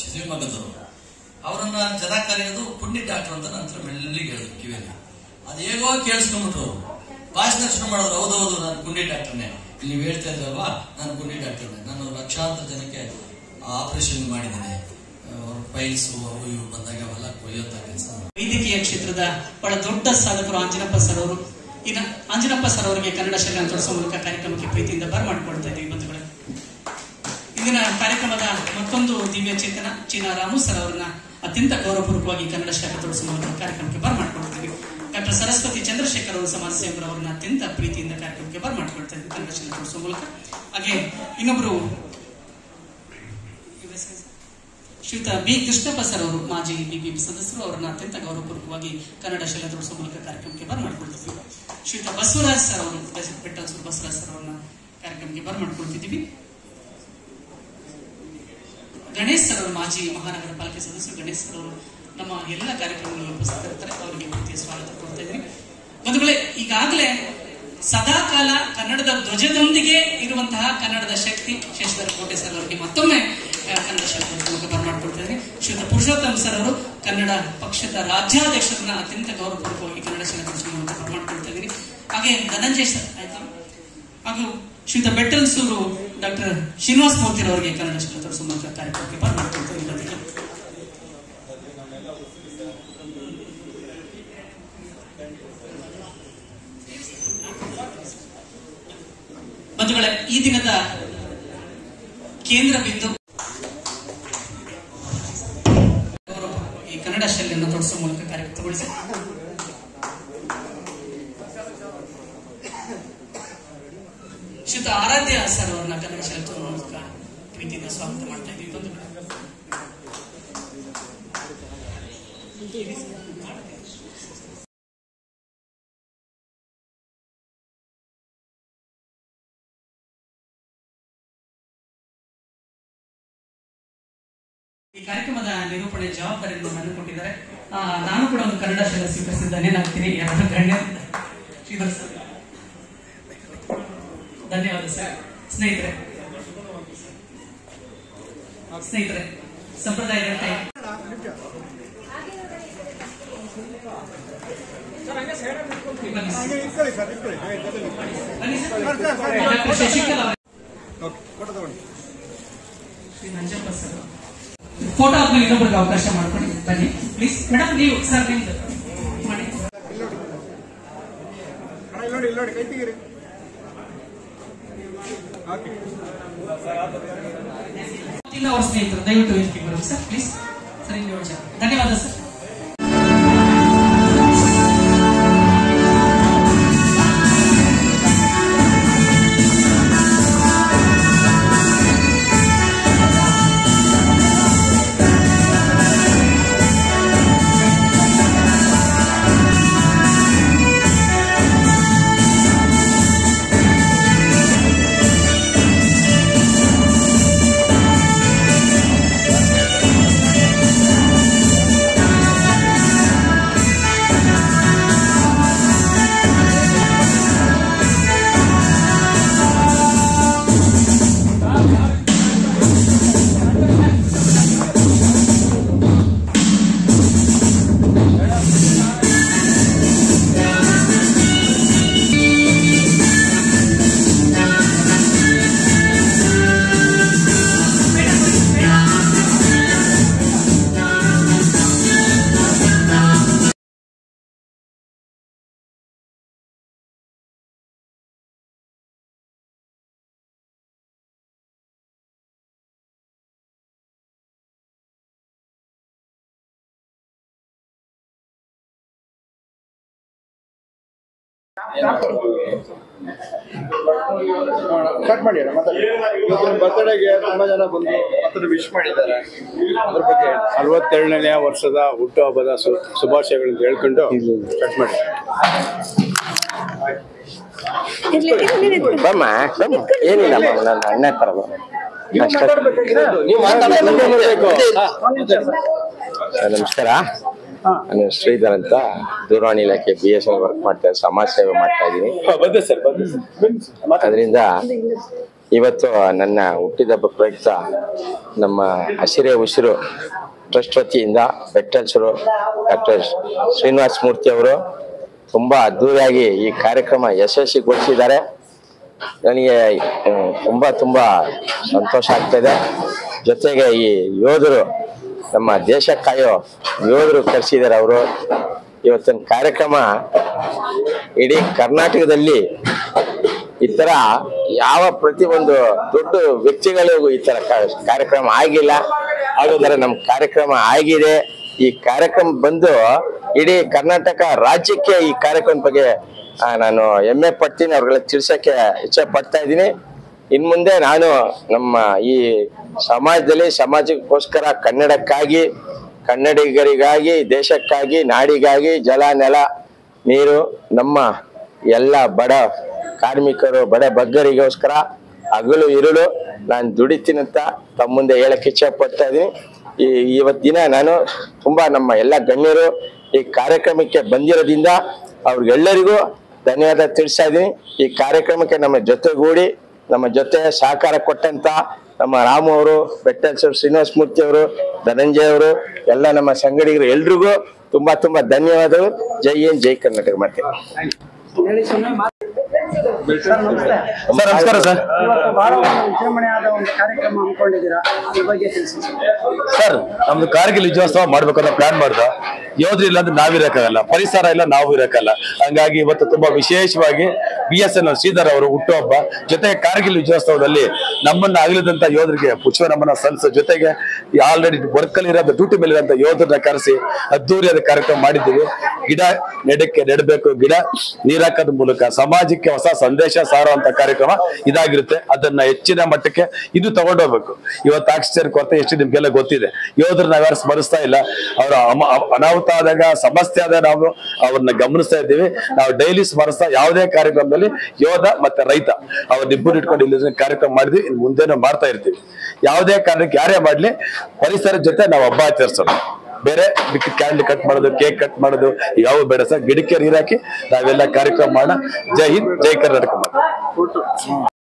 ಚಿತ್ರಮಗದವರು ಅವರನ್ನ ಜನ ಕರೆಯೋದು ಪುಣ್ಯ ಡಾಕ್ಟರ್ ಅಂತ ನಂತರ ಮೆಲ್ಲಿಗೆ ಹೇಳಿದ್ರು ಕಿವಿಯಲ್ಲಿ. ಅದು ಹೇಗೋ ಕೇಳಿಸ್ಕೊಂಡ್ಬಿಟ್ರು, ಭಾಷಣ ಶುರು ಮಾಡಿದ್ರು. ಹೌದೌದು, ನಾನು ಪುಣ್ಯ ಡಾಕ್ಟರ್ನೇ, ಇಲ್ಲಿ ನೀವು ಹೇಳ್ತಾ ಇದ್ರಲ್ವಾ, ನಾನು ಪುಣ್ಯ ಡಾಕ್ಟರ್ನೇ, ನಾನು ಲಕ್ಷಾಂತರ ಜನಕ್ಕೆ ಆಪರೇಷನ್ ಮಾಡಿದ್ದೇನೆ, ಫೈಲ್ಸ್ ಅವು ಇವು ಬಂದಾಗ ಅವೆಲ್ಲ ಕೊಯ್ಯೋಂತ ಕೆಲಸ. ವೈದ್ಯಕೀಯ ಕ್ಷೇತ್ರದ ಬಹಳ ದೊಡ್ಡ ಸಾಧಕರು ಆಂಜನಪ್ಪ ಸರ್ ಅವರು. ಇನ್ನು ಆಂಜನಪ್ಪ ಸರ್ ಅವರಿಗೆ ಕನ್ನಡ ಶಾಲೆಯನ್ನು ತೋರಿಸುವ ಮೂಲಕ ಕಾರ್ಯಕ್ರಮಕ್ಕೆ ಪ್ರೀತಿಯಿಂದ ಬರಮಾಡಿಕೊಳ್ತಾ ಇದ್ದೀವಿ ಬಂಧುಗಳೇ. ಇಂದಿನ ಕಾರ್ಯಕ್ರಮದ ಮತ್ತೊಂದು ದಿವ್ಯ ಚೇತನ ಚೀನಾ ರಾಮು ಸರ್ ಅವರನ್ನ ಅತ್ಯಂತ ಗೌರವಪೂರ್ವಕವಾಗಿ ಕನ್ನಡ ಶಾಲೆ ತೋರಿಸುವ ಮೂಲಕ ಕಾರ್ಯಕ್ರಮಕ್ಕೆ ಬರಮಾಡಿಕೊಳ್ತೀವಿ. ಡಾಕ್ಟರ್ ಸರಸ್ವತಿ ಚಂದ್ರಶೇಖರ್ ಅವರು ಸಮಾಜ ಸೇವಕರು ಅವರನ್ನ ಅತ್ಯಂತ ಪ್ರೀತಿಯಿಂದ ಕಾರ್ಯಕ್ರಮಕ್ಕೆ ಬರಮಾಡಿಕೊಳ್ತಾ ಇದ್ದೀವಿ ಕನ್ನಡ ಶಾಲೆ ತೋರಿಸುವ ಮೂಲಕ. ಹಾಗೆ ಇನ್ನೊಬ್ರು ಶ್ರೀಯುತ ಬಿ ಕೃಷ್ಣಪ್ಪ ಸರ್ ಅವರು ಮಾಜಿ ಬಿಬಿಎಂಪಿ ಸದಸ್ಯರು, ಅವರನ್ನ ಅತ್ಯಂತ ಗೌರವಪೂರ್ವಕವಾಗಿ ಕನ್ನಡ ಶಾಲೆ ತೋರಿಸುವ ಮೂಲಕ ಕಾರ್ಯಕ್ರಮಕ್ಕೆ ಬರಮಾಡಿಕೊಳ್ತಿದ್ದೀವಿ. ಶ್ರೀಯುತ ಬಸವರಾಜ್ ಸರ್ ಅವರು ಬೆಟ್ಟಲ್ಸೂರು ಬಸವರಾಜ್ ಸರ್ ಅವರನ್ನ ಕಾರ್ಯಕ್ರಮಕ್ಕೆ ಬರಮಾಡಿಕೊಳ್ತಿದ್ದೀವಿ. ಗಣೇಶ್ ಸರ್ ಅವರು ಮಾಜಿ ಮಹಾನಗರ ಪಾಲಿಕೆ ಸದಸ್ಯರು. ಗಣೇಶ್ ಸರ್ ಅವರು ನಮ್ಮ ಎಲ್ಲ ಕಾರ್ಯಕ್ರಮಗಳಲ್ಲಿ ಉಪಸ್ಥಿತರಿರ್ತಾರೆ, ಅವರಿಗೆ ಪ್ರೀತಿಯ ಸ್ವಾಗತ ಕೊಡ್ತಾ ಇದ್ದೀವಿ. ಬಂಧುಗಳೇ, ಈಗಾಗಲೇ ಸದಾಕಾಲ ಕನ್ನಡದ ಧ್ವಜದೊಂದಿಗೆ ಇರುವಂತಹ ಕನ್ನಡದ ಶಕ್ತಿ ಶಶಿಧರ ಕೋಟೆ ಸರ್ ಅವರಿಗೆ ಮತ್ತೊಮ್ಮೆ ಕನ್ನಡ ಶಾಲೆ ಮೂಲಕ ಬರಮಾಡಿಕೊಳ್ತಾ ಇದ್ದೀನಿ. ಶ್ರೀಯುತ ಪುರುಷೋತ್ತಮ್ ಸರ್ ಅವರು ಕನ್ನಡ ಪಕ್ಷದ ರಾಜ್ಯಾಧ್ಯಕ್ಷರನ್ನ ಅತ್ಯಂತ ಗೌರವಪೂರ್ವಕವಾಗಿ ಕನ್ನಡ ಶಾಲೆ ಮೂಲಕ ಬರಮಾಡಿಕೊಳ್ತಾ ಇದ್ದೀನಿ. ಹಾಗೆ ಧನಂಜಯ್ ಸರ್ ಆಯ್ತಾ, ಹಾಗೂ ಶ್ರೀಯುತ ಬೆಟ್ಟಲ್ಸೂರು ಡಾಕ್ಟರ್ ಶ್ರೀನಿವಾಸ್ ಮೂರ್ತಿ ಅವರಿಗೆ ಕನ್ನಡ ಶಾಲೆ ತೋರಿಸುವ ಮೂಲಕ ಕಾರ್ಯಕ್ರಮಕ್ಕೆ ಬರಮಾಡಿಕೊಳ್ತಾ ಇದ್ದೀನಿ. ಬಂಧುಗಳೇ, ಈ ದಿನದ ಕೇಂದ್ರ ಬಿಂದು ಈ ಕನ್ನಡ ಶಾಲೆಯನ್ನು ತೋರಿಸುವ ಮೂಲಕ ಕಾರ್ಯಕ್ರಮಗೊಳಿಸಿ ಶ್ರೀಯುತ ಆರಾಧ್ಯ ಸರ್ ಅವರನ್ನ ಕನ್ನಡ ಶಾಲೆ ತೋರಿಸುವ ಮೂಲಕ ಪ್ರೀತಿಯಿಂದ ಸ್ವಾಗತ ಮಾಡ್ತಾ ಇದ್ದೀವಿ. ಬಂಧುಗಳೇ, ಈ ಕಾರ್ಯಕ್ರಮದ ನಿರೂಪಣೆ ಜವಾಬ್ದಾರಿಯನ್ನು ನಾನು ಕೊಟ್ಟಿದ್ದಾರೆ. ನಾನು ಕೂಡ ಒಂದು ಕನ್ನಡ ಶಾಲೆ ಸ್ವೀಕರಿಸಿದ್ದೇನೆ. ನಾಗ್ತೀನಿ ಯಾರು ಗಣ್ಯ ಶ್ರೀಧರ್ ಸರ್, ಧನ್ಯವಾದ ಸರ್. ಸ್ನೇಹಿತರೆ ಸಂಪ್ರದಾಯಗಳ ಶ್ರೀ ನಂಜಪ್ಪ ಸರ್ ಫೋಟೋ ಆದ್ಮೇಲೆ ಇನ್ನೊಬ್ಬರಿಗೆ ಅವಕಾಶ ಮಾಡ್ಕೊಂಡು ಬನ್ನಿ ಪ್ಲೀಸ್. ಮೇಡಮ್, ನೀವು ಸರ್ ನಿಮ್ದು ಮಾಡಿ. ಅವ್ರ ಸ್ನೇಹಿತರು ದಯವಿಟ್ಟು ವೇದಿಕೆ ಬರೋದು ಸರ್ ಪ್ಲೀಸ್. ಸರಿ, ಧನ್ಯವಾದ ಸರ್. ಬರ್ತಡೆಗೆ ತುಂಬಾ ಜನ ಬಂದು ವಿಶ್ ಮಾಡಿದ್ದಾರೆ. ಅದ್ರ ಬಗ್ಗೆ 62ನೇ ವರ್ಷದ ಹುಟ್ಟುಹಬ್ಬದ ಶುಭಾಶಯಗಳನ್ನು ಹೇಳ್ಕೊಂಡು ಕಟ್ ಮಾಡಿ. ಏನಿಲ್ಲ ನನ್ನ ಅಣ್ಣ ತರ ನಮಸ್ಕಾರ. ನಾನು ಶ್ರೀಧರ್ ಅಂತ ದೂರವಾಣಿ ಇಲಾಖೆ BSNL ವರ್ಕ್ ಮಾಡ್ತಾ ಸಮಾಜ ಸೇವೆ ಮಾಡ್ತಾ ಇದ್ದೀನಿ. ಅದರಿಂದ ಇವತ್ತು ನನ್ನ ಹುಟ್ಟಿದಬ್ಬ ಪ್ರಯುಕ್ತ ನಮ್ಮ ಹಸಿರೇ ಉಸಿರು ಟ್ರಸ್ಟ್ ವತಿಯಿಂದ ಬೆಟ್ಟಲ್ಸರು ಡಾಕ್ಟರ್ ಶ್ರೀನಿವಾಸ ಮೂರ್ತಿ ಅವರು ತುಂಬಾ ಅದ್ದೂರಿಯಾಗಿ ಈ ಕಾರ್ಯಕ್ರಮ ಯಶಸ್ವಿಗೊಳಿಸಿದ್ದಾರೆ. ನನಗೆ ತುಂಬಾ ಸಂತೋಷ ಆಗ್ತದೆ. ಜೊತೆಗೆ ಈ ಯೋಧರು ನಮ್ಮ ದೇಶ ಕಾಯೋ ಯೋಧರು ಕರೆಸಿದ್ದಾರೆ. ಅವರು ಇವತ್ತಿನ ಕಾರ್ಯಕ್ರಮ ಇಡೀ ಕರ್ನಾಟಕದಲ್ಲಿ ಈ ತರ ಯಾವ ಪ್ರತಿಯೊಂದು ದೊಡ್ಡ ವ್ಯಕ್ತಿಗಳಿಗೂ ಈ ತರ ಕಾರ್ಯಕ್ರಮ ಆಗಿಲ್ಲ. ಹಾಗಾದ್ರೆ ನಮ್ಮ ಕಾರ್ಯಕ್ರಮ ಆಗಿದೆ. ಈ ಕಾರ್ಯಕ್ರಮ ಬಂದು ಇಡೀ ಕರ್ನಾಟಕ ರಾಜ್ಯಕ್ಕೆ ಈ ಕಾರ್ಯಕ್ರಮದ ಬಗ್ಗೆ ನಾನು ಹೆಮ್ಮೆ ಪಡ್ತೀನಿ. ಅವ್ರಿಗೆಲ್ಲ ತಿಳಿಸಕ್ಕೆ ಇಚ್ಛೆ ಪಡ್ತಾ ಇದ್ದೀನಿ. ಇನ್ ಮುಂದೆ ನಾನು ನಮ್ಮ ಈ ಸಮಾಜದಲ್ಲಿ ಸಮಾಜಕ್ಕೋಸ್ಕರ ಕನ್ನಡಕ್ಕಾಗಿ, ಕನ್ನಡಿಗರಿಗಾಗಿ, ದೇಶಕ್ಕಾಗಿ, ನಾಡಿಗಾಗಿ, ಜಲ, ನೆಲ, ನೀರು, ನಮ್ಮ ಎಲ್ಲ ಬಡ ಕಾರ್ಮಿಕರು, ಬಡ ಬಗ್ಗರಿಗೋಸ್ಕರ ಹಗಲು ಇರುಳು ನಾನು ದುಡಿತೀನಂತ ತಮ್ಮ ಮುಂದೆ ಹೇಳಕ್ಕೆ ಇಚ್ಛೆ ಪಡ್ತಾ ಇದ್ದೀನಿ. ಇವತ್ತಿನ ನಾನು ತುಂಬಾ ನಮ್ಮ ಎಲ್ಲ ಗಣ್ಯರು ಈ ಕಾರ್ಯಕ್ರಮಕ್ಕೆ ಬಂದಿರೋದ್ರಿಂದ ಅವ್ರಿಗೆಲ್ಲರಿಗೂ ಧನ್ಯವಾದ ತಿಳಿಸ್ತಾ ಇದ್ದೀನಿ. ಈ ಕಾರ್ಯಕ್ರಮಕ್ಕೆ ನಮ್ಮ ಜೊತೆಗೂಡಿ ನಮ್ಮ ಜೊತೆ ಸಹಕಾರ ಕೊಟ್ಟಂತ ನಮ್ಮ ರಾಮು ಅವರು, ಬೆಟ್ಟಲ್ಸರು ಶ್ರೀನಿವಾಸ ಮೂರ್ತಿ ಅವರು, ಧನಂಜಯ ಅವರು, ಎಲ್ಲ ನಮ್ಮ ಸಂಗಡಿಗರು ಎಲ್ರಿಗೂ ತುಂಬಾ ಧನ್ಯವಾದಗಳು. ಜೈ ಹಿಂದ್, ಜೈ ಕರ್ನಾಟಕ. ಮಾಡ್ತೀನಿ ನಮಸ್ಕಾರ ಸರ್. ವಿಜೃಂಭಣೆಯಾದ ಒಂದು ಕಾರ್ಯಕ್ರಮ ಹಮ್ಮಿಕೊಂಡಿದ್ದೀರಾ, ಈ ಬಗ್ಗೆ ತಿಳಿಸಿ ಸರ್. ನಮ್ದು ಕಾರ್ಗಿಲ್ ವಿಜಯೋತ್ಸವ ಮಾಡ್ಬೇಕಂತ ಪ್ಲಾನ್ ಮಾಡ್ದ. ಯೋಧರು ಇಲ್ಲ ಅಂದ್ರೆ ನಾವಿರಕ್ಕಾಗಲ್ಲ, ಪರಿಸರ ಇಲ್ಲ ನಾವು ಇರಕ್ಕಲ್ಲ. ಹಂಗಾಗಿ ಇವತ್ತು ತುಂಬಾ ವಿಶೇಷವಾಗಿ BSNL ಶ್ರೀಧರ್ ಅವರು ಹುಟ್ಟುಹಬ್ಬ, ಜೊತೆಗೆ ಕಾರ್ಗಿಲ್ ವಿಜಯೋತ್ಸವದಲ್ಲಿ ನಮ್ಮನ್ನ ಅಗಲಿದಂತ ಯೋಧರಿಗೆ ಪುಷ್ಪ ನಮನ ಸಲ್ಲಿಸೋ ಜೊತೆಗೆ ಆಲ್ರೆಡಿ ವರ್ಕಲ್ಲಿ ಇರೋ ಡ್ಯೂಟಿ ಮೇಲೆ ಇರೋಂಥ ಯೋಧರನ್ನ ಕರೆಸಿ ಅದ್ದೂರಿಯಾದ ಕಾರ್ಯಕ್ರಮ ಮಾಡಿದ್ದೀವಿ. ಗಿಡ ನೆಡಬೇಕು, ಗಿಡ ನೀರಾಕೋದ್ರ ಮೂಲಕ ಸಮಾಜಕ್ಕೆ ಹೊಸ ಸಂದೇಶ ಸಾರುವಂತ ಕಾರ್ಯಕ್ರಮ ಇದಾಗಿರುತ್ತೆ. ಅದನ್ನ ಹೆಚ್ಚಿನ ಮಟ್ಟಕ್ಕೆ ಇದು ತಗೊಂಡೋಗ್ಬೇಕು. ಇವತ್ತು ಆಕ್ಸಿಜನ್ ಕೊರತೆ ಎಷ್ಟು ನಿಮ್ಗೆಲ್ಲ ಗೊತ್ತಿದೆ. ಯೋಧರು ನಾವ್ಯಾರು ಸ್ಮರಿಸ್ತಾ ಇಲ್ಲ. ಅವರ ಅನಾಹುತ ಆದಾಗ, ಸಮಸ್ಯೆ ಆದಾಗ ನಾವು ಅವ್ರನ್ನ ಗಮನಿಸ್ತಾ ಇದ್ದೀವಿ. ನಾವು ಡೈಲಿ ಸ್ಮರಿಸ್ತಾ ಯಾವುದೇ ಕಾರ್ಯಕ್ರಮದಲ್ಲಿ ಯೋಧ ಮತ್ತೆ ರೈತ ಅವ್ರನ್ನಿಬ್ಬರು ಇಟ್ಕೊಂಡು ಇಲ್ಲಿ ಕಾರ್ಯಕ್ರಮ ಮಾಡಿದ್ವಿ. ಇನ್ನು ಮುಂದೆನೂ ಮಾಡ್ತಾ ಇರ್ತೀವಿ. ಯಾವುದೇ ಕಾರಣಕ್ಕೆ ಯಾರೇ ಮಾಡ್ಲಿ ಪರಿಸರದ ಜೊತೆ ನಾವು ಹಬ್ಬ ಆಚರಿಸೋಣ. ಬೇರೆ ಕ್ಯಾಂಡಲ್ ಕಟ್ ಮಾಡೋದು, ಕೇಕ್ ಕಟ್ ಮಾಡೋದು ಯಾವ ಬೇಡ ಸರ್. ಗಿಡಕ್ಕೆ ನೀರಾಕಿ ನಾವೆಲ್ಲ ಕಾರ್ಯಕ್ರಮ ಮಾಡೋಣ. ಜೈ ಹಿಂದ್, ಜೈ ಕರ್ನಾಟಕ.